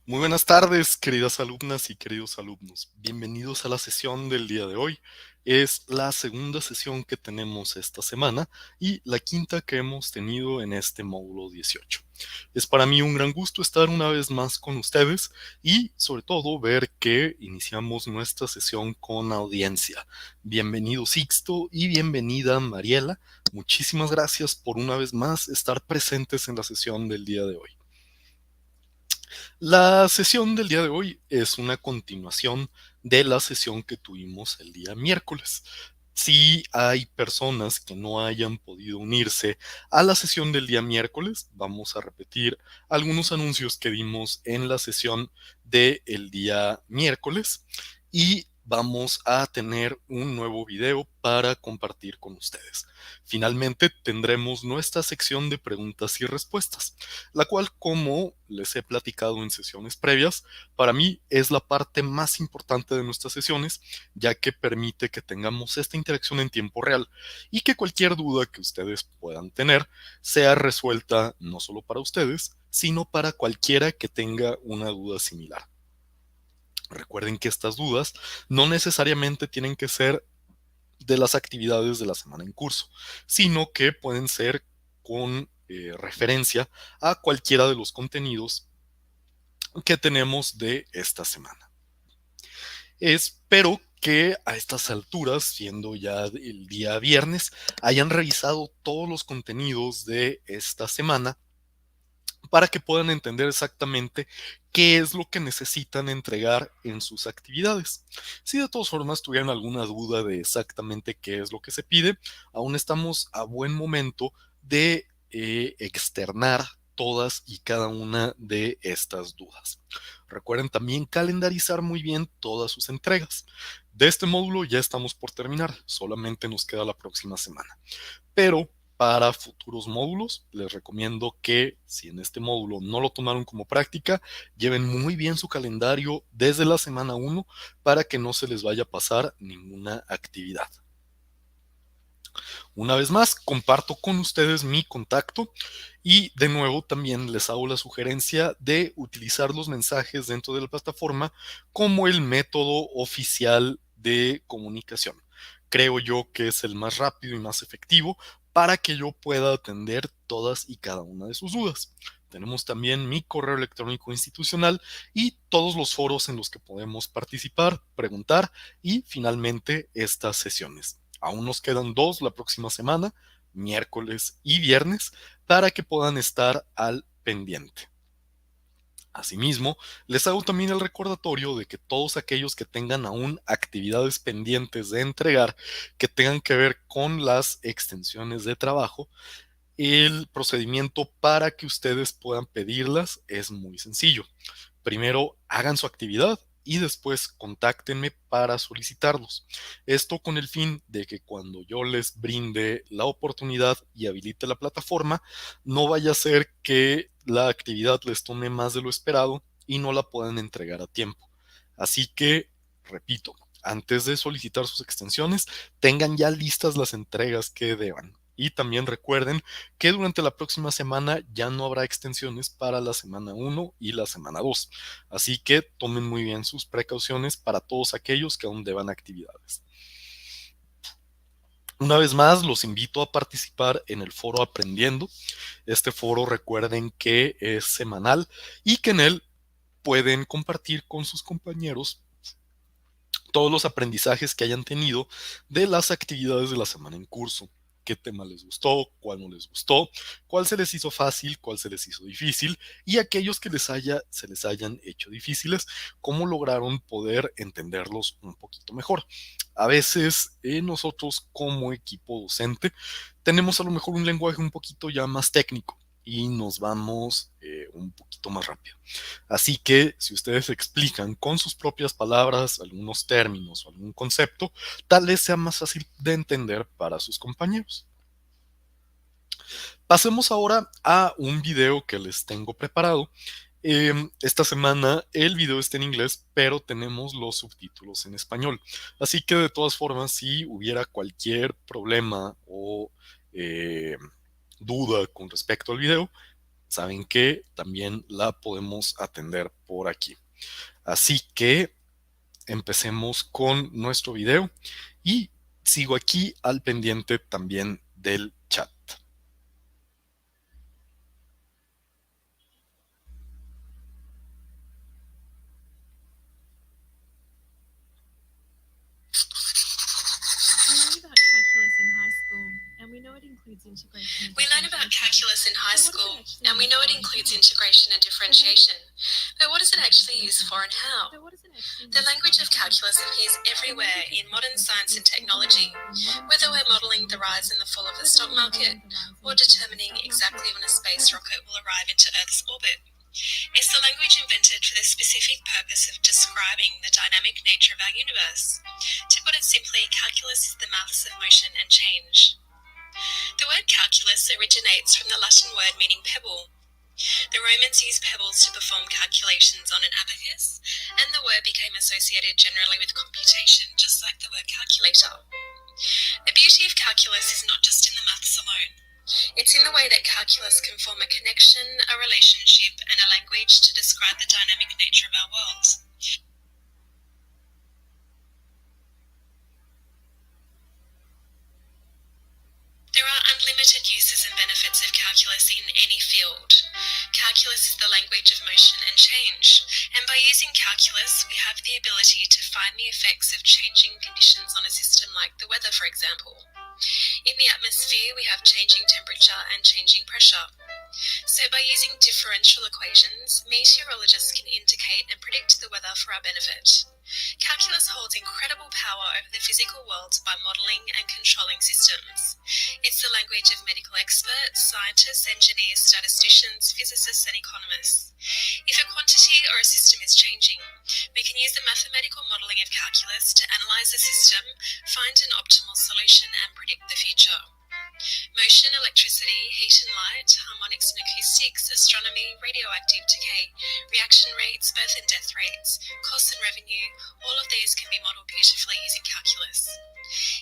Muy buenas tardes, queridas alumnas y queridos alumnos. Bienvenidos a la sesión del día de hoy. Es la segunda sesión que tenemos esta semana y la quinta que hemos tenido en este módulo 18. Es para mí un gran gusto estar una vez más con ustedes y sobre todo ver que iniciamos nuestra sesión con audiencia. Bienvenido Sixto y bienvenida Mariela. Muchísimas gracias por una vez más estar presentes en la sesión del día de hoy. La sesión del día de hoy es una continuación de la sesión que tuvimos el día miércoles. Si hay personas que no hayan podido unirse a la sesión del día miércoles, vamos a repetir algunos anuncios que dimos en la sesión del día miércoles y vamos a tener un nuevo video para compartir con ustedes. Finalmente tendremos nuestra sección de preguntas y respuestas, la cual, como les he platicado en sesiones previas, para mí es la parte más importante de nuestras sesiones, ya que permite que tengamos esta interacción en tiempo real y que cualquier duda que ustedes puedan tener sea resuelta no solo para ustedes, sino para cualquiera que tenga una duda similar. Recuerden que estas dudas no necesariamente tienen que ser de las actividades de la semana en curso, sino que pueden ser con referencia a cualquiera de los contenidos que tenemos de esta semana. Espero que a estas alturas, siendo ya el día viernes, hayan revisado todos los contenidos de esta semana para que puedan entender exactamente qué es lo que necesitan entregar en sus actividades. Si de todas formas tuvieran alguna duda de exactamente qué es lo que se pide, aún estamos a buen momento de externar todas y cada una de estas dudas. Recuerden también calendarizar muy bien todas sus entregas. De este módulo ya estamos por terminar, solamente nos queda la próxima semana. Pero para futuros módulos, les recomiendo que si en este módulo no lo tomaron como práctica, lleven muy bien su calendario desde la semana 1 para que no se les vaya a pasar ninguna actividad. Una vez más, comparto con ustedes mi contacto y de nuevo también les hago la sugerencia de utilizar los mensajes dentro de la plataforma como el método oficial de comunicación. Creo yo que es el más rápido y más efectivo para que yo pueda atender todas y cada una de sus dudas. Tenemos también mi correo electrónico institucional y todos los foros en los que podemos participar, preguntar y finalmente estas sesiones. Aún nos quedan dos la próxima semana, miércoles y viernes, para que puedan estar al pendiente. Asimismo, les hago también el recordatorio de que todos aquellos que tengan aún actividades pendientes de entregar que tengan que ver con las extensiones de trabajo, el procedimiento para que ustedes puedan pedirlas es muy sencillo. Primero hagan su actividad y después contáctenme para solicitarlos. Esto con el fin de que cuando yo les brinde la oportunidad y habilite la plataforma, no vaya a ser que la actividad les tome más de lo esperado y no la puedan entregar a tiempo. Así que, repito, antes de solicitar sus extensiones, tengan ya listas las entregas que deban. Y también recuerden que durante la próxima semana ya no habrá extensiones para la semana 1 y la semana 2. Así que tomen muy bien sus precauciones para todos aquellos que aún deban actividades. Una vez más, los invito a participar en el foro Aprendiendo. Este foro, recuerden que es semanal y que en él pueden compartir con sus compañeros todos los aprendizajes que hayan tenido de las actividades de la semana en curso. ¿Qué tema les gustó? ¿Cuál no les gustó? ¿Cuál se les hizo fácil? ¿Cuál se les hizo difícil? Y aquellos que se les hayan hecho difíciles, ¿cómo lograron poder entenderlos un poquito mejor? A veces nosotros como equipo docente tenemos a lo mejor un lenguaje un poquito ya más técnico y nos vamos un poquito más rápido. Así que si ustedes explican con sus propias palabras algunos términos o algún concepto, tal vez sea más fácil de entender para sus compañeros. Pasemos ahora a un video que les tengo preparado. Esta semana el video está en inglés, pero tenemos los subtítulos en español. Así que de todas formas, si hubiera cualquier problema o duda con respecto al video, ¿saben qué? También la podemos atender por aquí. Así que empecemos con nuestro video y sigo aquí al pendiente también del chat. We learn about calculus in high school, and we know it includes integration and differentiation. But what is it actually used for and how? The language of calculus appears everywhere in modern science and technology, whether we're modelling the rise and the fall of the stock market or determining exactly when a space rocket will arrive into Earth's orbit. It's the language invented for the specific purpose of describing the dynamic nature of our universe. To put it simply, calculus is the maths of motion and change. The word calculus originates from the Latin word meaning pebble. The Romans used pebbles to perform calculations on an abacus, and the word became associated generally with computation, just like the word calculator. The beauty of calculus is not just in the maths alone. It's in the way that calculus can form a connection, a relationship, and a language to describe the dynamic nature of our world. There are unlimited uses and benefits of calculus in any field. Calculus is the language of motion and change, and by using calculus, we have the ability to find the effects of changing conditions on a system like the weather, for example. In the atmosphere, we have changing temperature and changing pressure. So by using differential equations, meteorologists can indicate and predict the weather for our benefit. Calculus holds incredible power over the physical world by modelling and controlling systems. It's the language of medical experts, scientists, engineers, statisticians, physicists, and economists. If a quantity or a system is changing, we can use the mathematical modelling of calculus to analyse the system, find an optimal solution, and predict the future. Motion, electricity, heat and light, harmonics and acoustics, astronomy, radioactive decay, reaction rates, birth and death rates, costs and revenue, all of these can be modelled beautifully using calculus.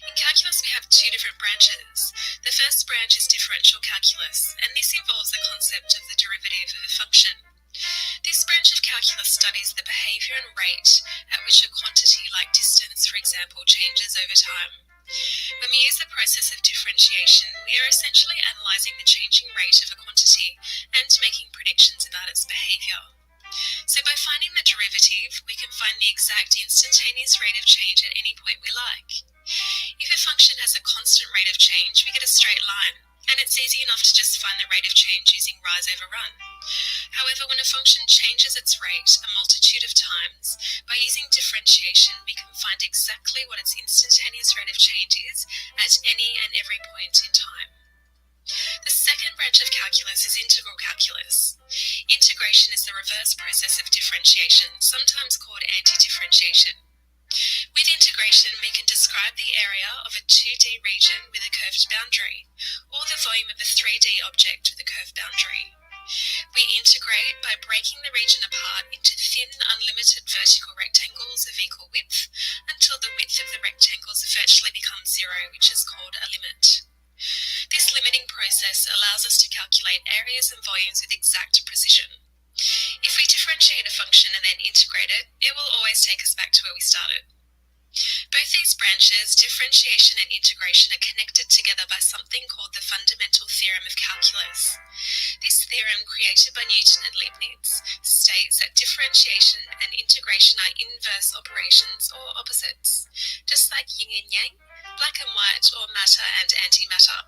In calculus, we have two different branches. The first branch is differential calculus, and this involves the concept of the derivative of a function. This branch of calculus studies the behaviour and rate at which a quantity like distance, for example, changes over time. When we use the process of differentiation, we are essentially analysing the changing rate of a quantity and making predictions about its behaviour. So by finding the derivative, we can find the exact instantaneous rate of change at any point we like. If a function has a constant rate of change, we get a straight line, and it's easy enough to just find the rate of change using rise over run. However, when a function changes its rate a multitude of times, by using differentiation, we can find exactly what its instantaneous rate of change is at any and every point in time. The second branch of calculus is integral calculus. Integration is the reverse process of differentiation, sometimes called anti-differentiation. With integration, we can describe the area of a 2D region with a curved boundary, or the volume of a 3D object with a curved boundary. We integrate by breaking the region apart into thin, unlimited vertical rectangles of equal width until the width of the rectangles virtually becomes zero, which is called a limit. This limiting process allows us to calculate areas and volumes with exact precision. If we differentiate a function and then integrate it, it will always take us back to where we started. Both these branches, differentiation and integration, are connected together by something called the fundamental theorem of calculus. This theorem, created by Newton and Leibniz, states that differentiation and integration are inverse operations or opposites, just like yin and yang, black and white, or matter and antimatter.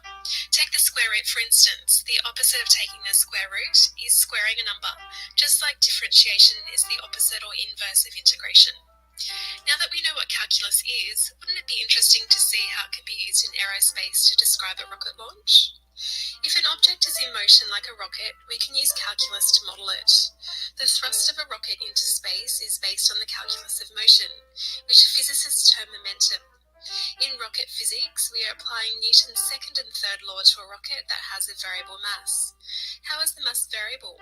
Take the square root, for instance. The opposite of taking the square root is squaring a number, just like differentiation is the opposite or inverse of integration. Now that we know what calculus is, wouldn't it be interesting to see how it can be used in aerospace to describe a rocket launch? If an object is in motion like a rocket, we can use calculus to model it. The thrust of a rocket into space is based on the calculus of motion, which physicists term momentum. In rocket physics, we are applying Newton's second and third law to a rocket that has a variable mass. How is the mass variable?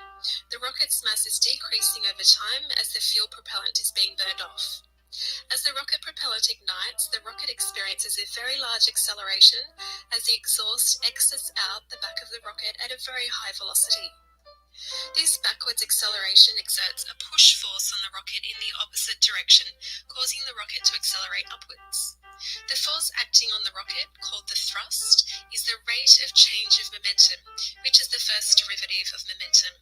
The rocket's mass is decreasing over time as the fuel propellant is being burned off. As the rocket propellant ignites, the rocket experiences a very large acceleration as the exhaust exits out the back of the rocket at a very high velocity. This backwards acceleration exerts a push force on the rocket in the opposite direction, causing the rocket to accelerate upwards. The force acting on the rocket, called the thrust, is the rate of change of momentum, which is the first derivative of momentum.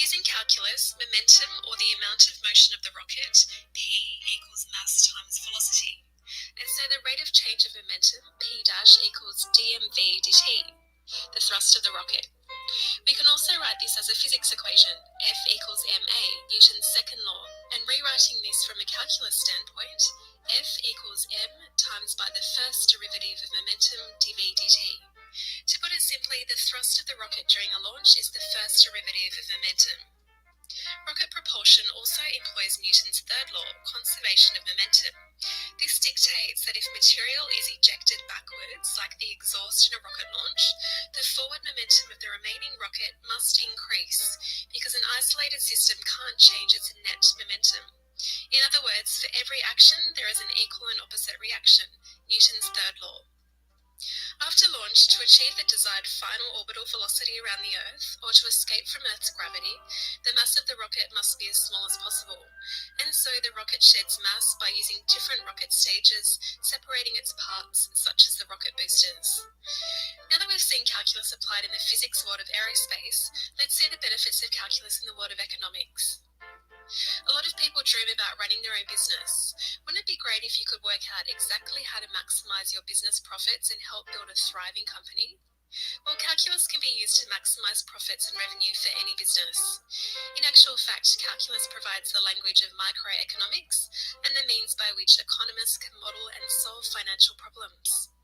Using calculus, momentum, or the amount of motion of the rocket, p equals mass times velocity. And so the rate of change of momentum, p dash, equals dmv dt, the thrust of the rocket. We can also write this as a physics equation, F equals ma, Newton's second law, and rewriting this from a calculus standpoint, F equals m times by the first derivative of momentum dv dt. To put it simply, the thrust of the rocket during a launch is the first derivative of momentum. Rocket propulsion also employs Newton's third law, conservation of momentum. This dictates that if material is ejected backwards, like the exhaust in a rocket launch, the forward momentum of the remaining rocket must increase, because an isolated system can't change its net momentum. In other words, for every action, there is an equal and opposite reaction, Newton's third law. After launch, to achieve the desired final orbital velocity around the Earth, or to escape from Earth's gravity, the mass of the rocket must be as small as possible. And so the rocket sheds mass by using different rocket stages, separating its parts, such as the rocket boosters. Now that we've seen calculus applied in the physics world of aerospace, let's see the benefits of calculus in the world of economics. A lot of people dream about running their own business. Wouldn't it be great if you could work out exactly how to maximize your business profits and help build a thriving company? Well, calculus can be used to maximize profits and revenue for any business. In actual fact, calculus provides the language of microeconomics and the means by which economists can model and solve financial problems.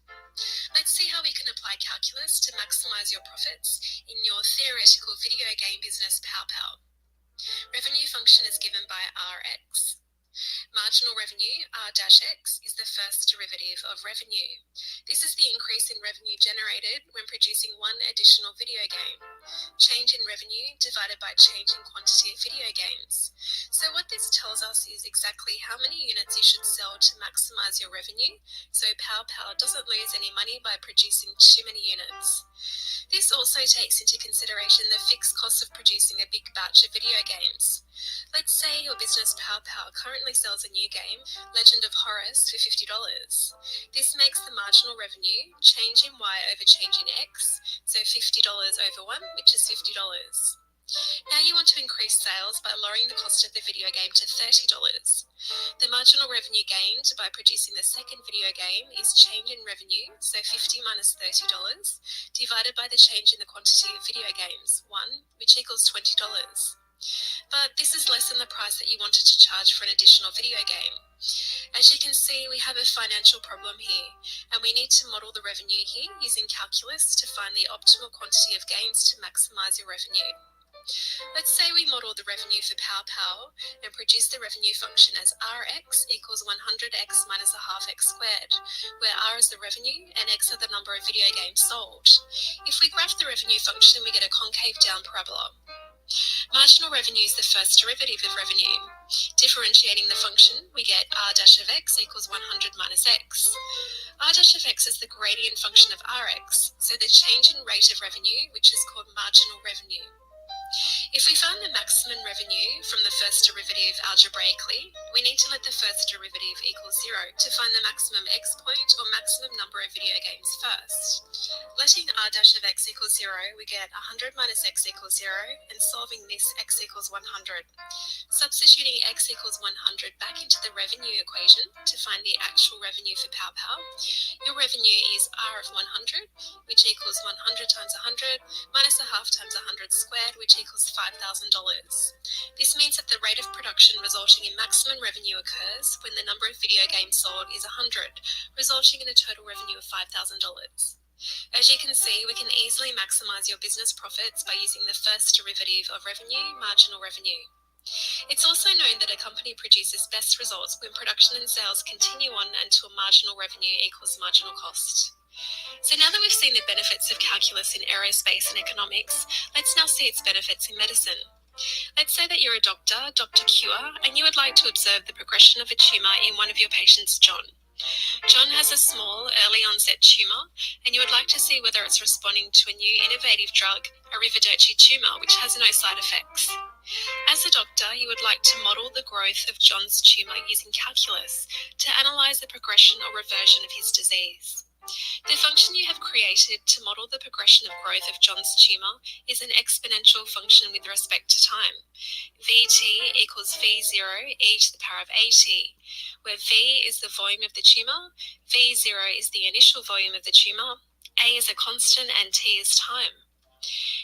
Let's see how we can apply calculus to maximize your profits in your theoretical video game business pow. Revenue function is given by Rx. Marginal revenue, R-X, is the first derivative of revenue. This is the increase in revenue generated when producing one additional video game. Change in revenue divided by change in quantity of video games. So what this tells us is exactly how many units you should sell to maximize your revenue, so pow doesn't lose any money by producing too many units. This also takes into consideration the fixed cost of producing a big batch of video games. Let's say your business pow currently sells a new game, Legend of Horus, for $50. This makes the marginal revenue change in Y over change in X, so $50 over 1, which is $50. Now you want to increase sales by lowering the cost of the video game to $30. The marginal revenue gained by producing the second video game is change in revenue, so $50 minus $30, divided by the change in the quantity of video games, 1, which equals $20. But this is less than the price that you wanted to charge for an additional video game. As you can see, we have a financial problem here, and we need to model the revenue here using calculus to find the optimal quantity of games to maximize your revenue. Let's say we model the revenue for pow and produce the revenue function as Rx equals 100x minus a half x squared, where R is the revenue and x are the number of video games sold. If we graph the revenue function, we get a concave down parabola. Marginal revenue is the first derivative of revenue. Differentiating the function, we get R' of x equals 100 minus x. R' of x is the gradient function of Rx, so the change in rate of revenue, which is called marginal revenue. If we find the maximum revenue from the first derivative algebraically, we need to let the first derivative equal 0 to find the maximum x point or maximum number of video games first. Letting R' of x equals 0, we get 100 minus x equals 0, and solving this, x equals 100. Substituting x equals 100 back into the revenue equation to find the actual revenue for pow, your revenue is R of 100, which equals 100 times 100 minus a half times 100 squared, which equals $5,000. This means that the rate of production resulting in maximum revenue occurs when the number of video games sold is 100, resulting in a total revenue of $5,000. As you can see, we can easily maximize your business profits by using the first derivative of revenue, marginal revenue. It's also known that a company produces best results when production and sales continue on until marginal revenue equals marginal cost. So now that we've seen the benefits of calculus in aerospace and economics, let's now see its benefits in medicine. Let's say that you're a doctor, Dr. Cure, and you would like to observe the progression of a tumour in one of your patients, John. John has a small, early onset tumour, and you would like to see whether it's responding to a new innovative drug, a Rivaderci tumour, which has no side effects. As a doctor, you would like to model the growth of John's tumour using calculus to analyse the progression or reversion of his disease. The function you have created to model the progression of growth of John's tumour is an exponential function with respect to time. Vt equals V0 e to the power of At, where V is the volume of the tumour, V0 is the initial volume of the tumour, A is a constant, and T is time.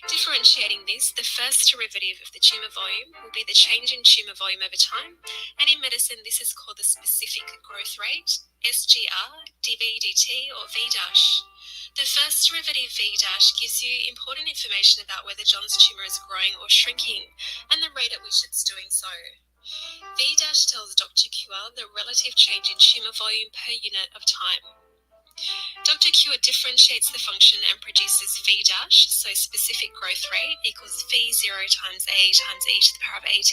Differentiating this, the first derivative of the tumour volume will be the change in tumour volume over time, and in medicine this is called the specific growth rate, SGR, dV dt, or V dash. The first derivative V dash gives you important information about whether John's tumour is growing or shrinking, and the rate at which it's doing so. V dash tells Dr. Cure the relative change in tumour volume per unit of time. Dr. Cure differentiates the function and produces V dash, so specific growth rate equals V0 times A times e to the power of At,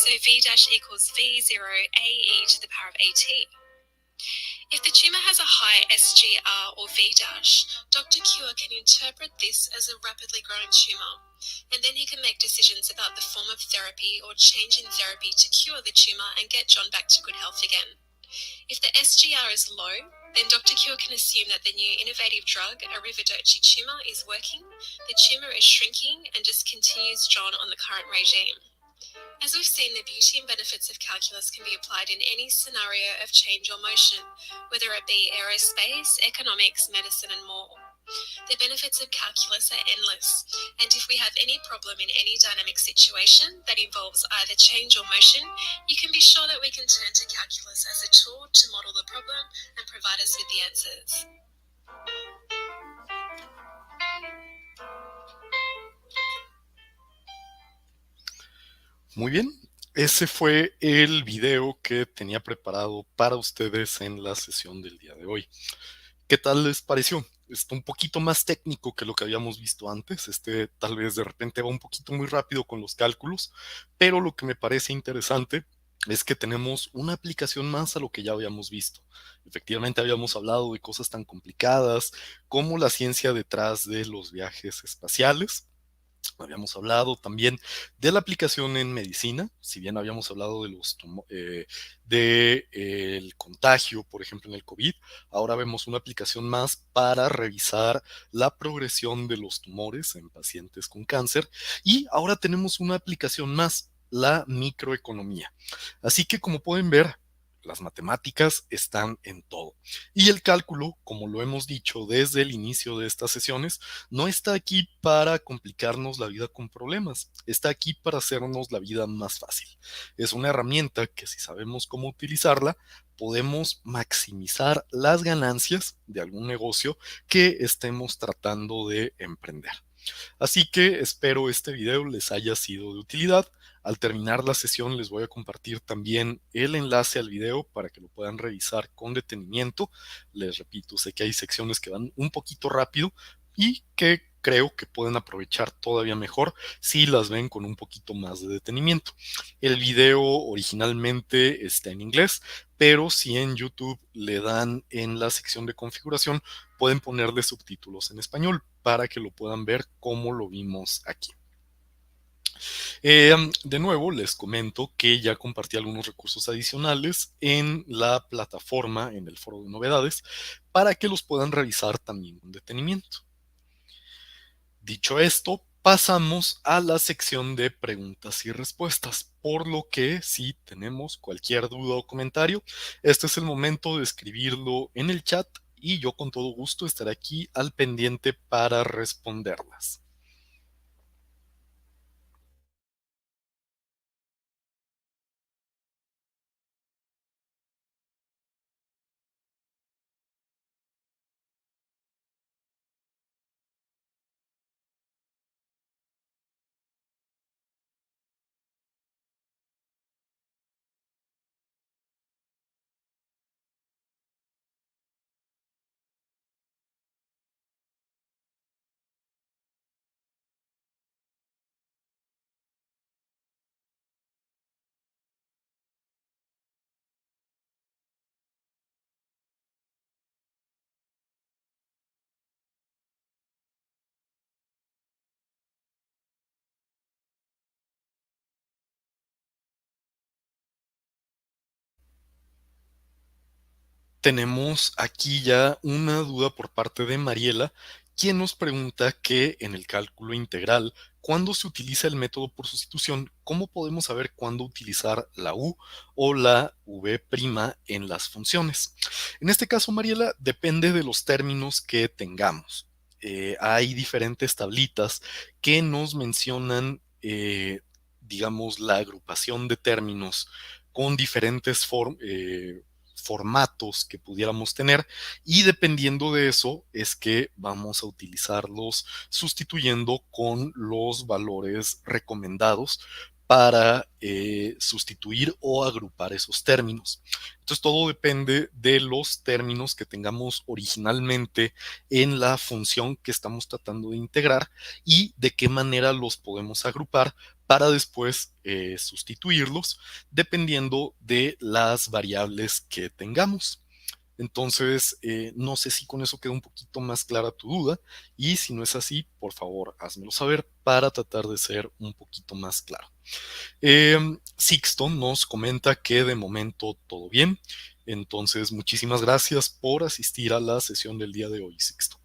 so V dash equals V0 AE to the power of At. If the tumour has a high SGR or V dash, Dr. Cure can interpret this as a rapidly growing tumour, and then he can make decisions about the form of therapy or change in therapy to cure the tumour and get John back to good health again. If the SGR is low, then Dr. Cure can assume that the new innovative drug, a Rivaderci tumour, is working, the tumour is shrinking, and just continues John on the current regime. As we've seen, the beauty and benefits of calculus can be applied in any scenario of change or motion, whether it be aerospace, economics, medicine, and more. The benefits of calculus are endless, and if we have any problem in any dynamic situation that involves either change or motion, you can be sure that we can turn to calculus as a tool to model the problem and provide us with the answers. Muy bien, ese fue el video que tenía preparado para ustedes en la sesión del día de hoy. ¿Qué tal les pareció? Está un poquito más técnico que lo que habíamos visto antes. Tal vez de repente va un poquito muy rápido con los cálculos, pero lo que me parece interesante es que tenemos una aplicación más a lo que ya habíamos visto. Efectivamente, habíamos hablado de cosas tan complicadas como la ciencia detrás de los viajes espaciales. Habíamos hablado también de la aplicación en medicina, si bien habíamos hablado de el contagio, por ejemplo, en el COVID, ahora vemos una aplicación más para revisar la progresión de los tumores en pacientes con cáncer y ahora tenemos una aplicación más, la microeconomía. Así que como pueden ver, las matemáticas están en todo. Y el cálculo, como lo hemos dicho desde el inicio de estas sesiones, no está aquí para complicarnos la vida con problemas, está aquí para hacernos la vida más fácil. Es una herramienta que si sabemos cómo utilizarla, podemos maximizar las ganancias de algún negocio que estemos tratando de emprender. Así que espero este video les haya sido de utilidad. Al terminar la sesión les voy a compartir también el enlace al video para que lo puedan revisar con detenimiento. Les repito, sé que hay secciones que van un poquito rápido y que creo que pueden aprovechar todavía mejor si las ven con un poquito más de detenimiento. El video originalmente está en inglés, pero si en YouTube le dan en la sección de configuración, pueden ponerle subtítulos en español para que lo puedan ver como lo vimos aquí. De nuevo, les comento que ya compartí algunos recursos adicionales en la plataforma, en el foro de novedades, para que los puedan revisar también con detenimiento. Dicho esto, pasamos a la sección de preguntas y respuestas, por lo que si tenemos cualquier duda o comentario, este es el momento de escribirlo en el chat y yo con todo gusto estaré aquí al pendiente para responderlas. Tenemos aquí ya una duda por parte de Mariela, quien nos pregunta que en el cálculo integral, cuando se utiliza el método por sustitución, ¿cómo podemos saber cuándo utilizar la u o la v' en las funciones? En este caso, Mariela, depende de los términos que tengamos. Hay diferentes tablitas que nos mencionan, digamos, la agrupación de términos con diferentes formatos que pudiéramos tener, y dependiendo de eso es que vamos a utilizarlos sustituyendo con los valores recomendados para sustituir o agrupar esos términos. Entonces todo depende de los términos que tengamos originalmente en la función que estamos tratando de integrar y de qué manera los podemos agrupar para después sustituirlos dependiendo de las variables que tengamos. Entonces, no sé si con eso queda un poquito más clara tu duda, y si no es así, por favor, házmelo saber para tratar de ser un poquito más claro. Sixto nos comenta que de momento todo bien. Entonces, muchísimas gracias por asistir a la sesión del día de hoy, Sixto.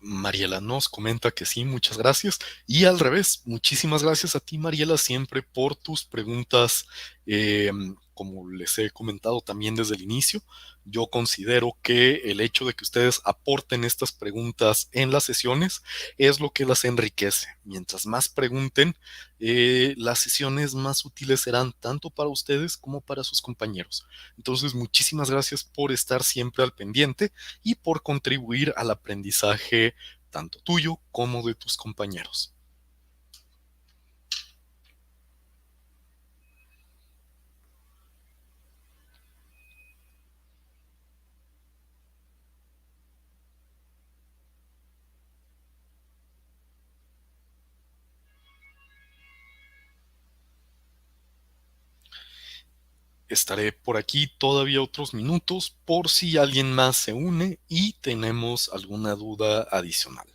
Mariela nos comenta que sí, muchas gracias. Y al revés, muchísimas gracias a ti, Mariela, siempre por tus preguntas. Como les he comentado también desde el inicio, yo considero que el hecho de que ustedes aporten estas preguntas en las sesiones es lo que las enriquece. Mientras más pregunten, las sesiones más útiles serán tanto para ustedes como para sus compañeros. Entonces, muchísimas gracias por estar siempre al pendiente y por contribuir al aprendizaje tanto tuyo como de tus compañeros. Estaré por aquí todavía otros minutos por si alguien más se une y tenemos alguna duda adicional.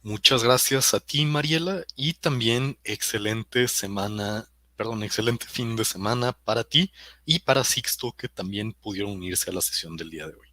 Muchas gracias a ti, Mariela, y también excelente semana, perdón, excelente fin de semana para ti y para Sixto, que también pudieron unirse a la sesión del día de hoy.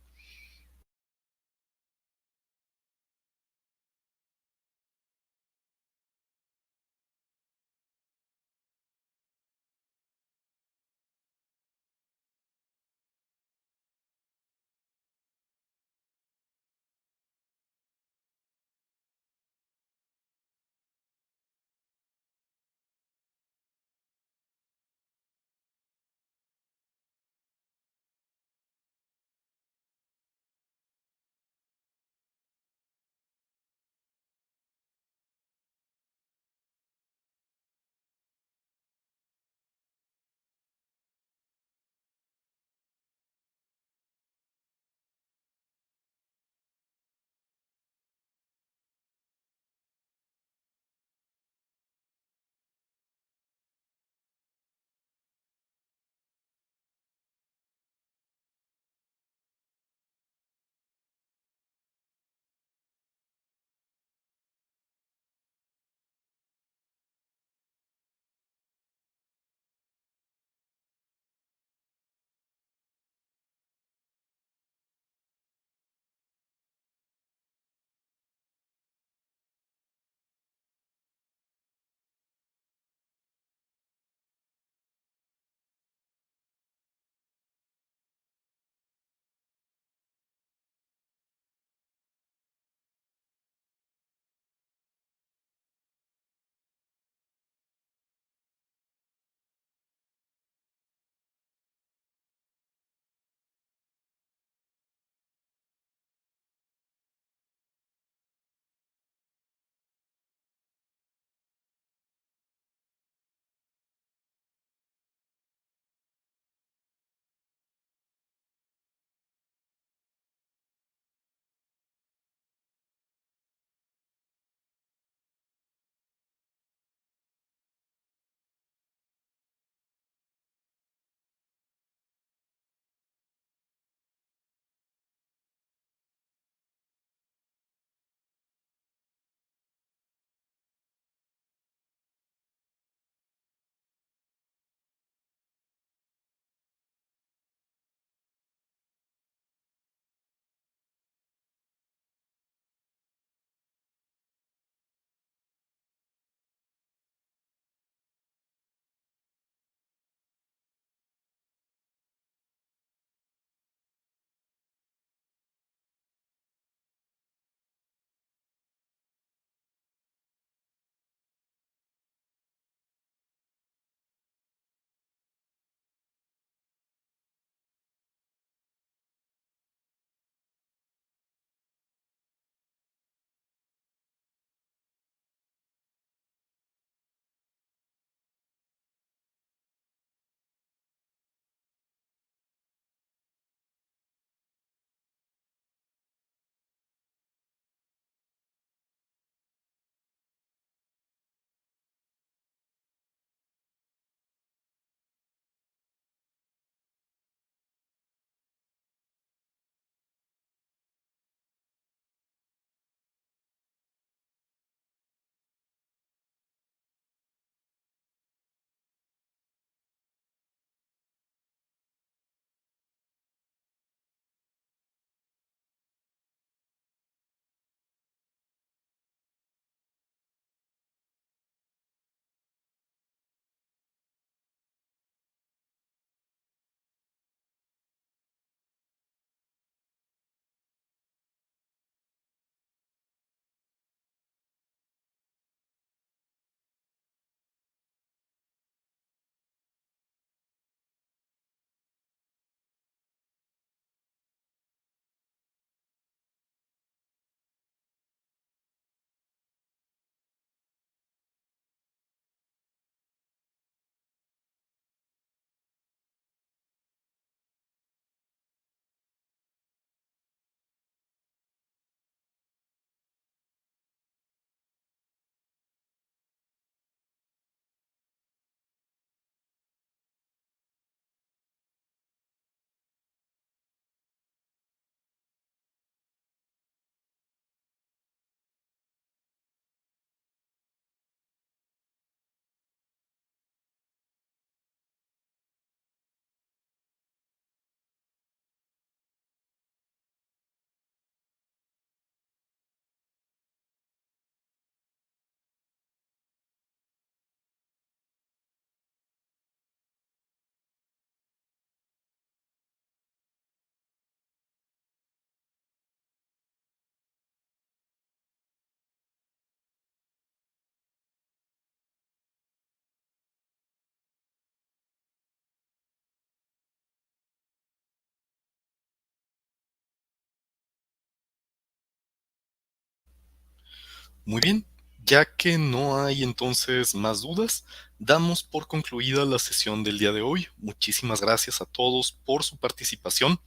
Muy bien, ya que no hay entonces más dudas, damos por concluida la sesión del día de hoy. Muchísimas gracias a todos por su participación.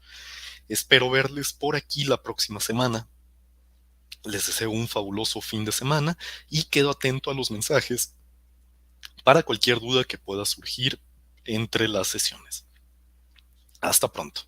Espero verles por aquí la próxima semana. Les deseo un fabuloso fin de semana y quedo atento a los mensajes para cualquier duda que pueda surgir entre las sesiones. Hasta pronto.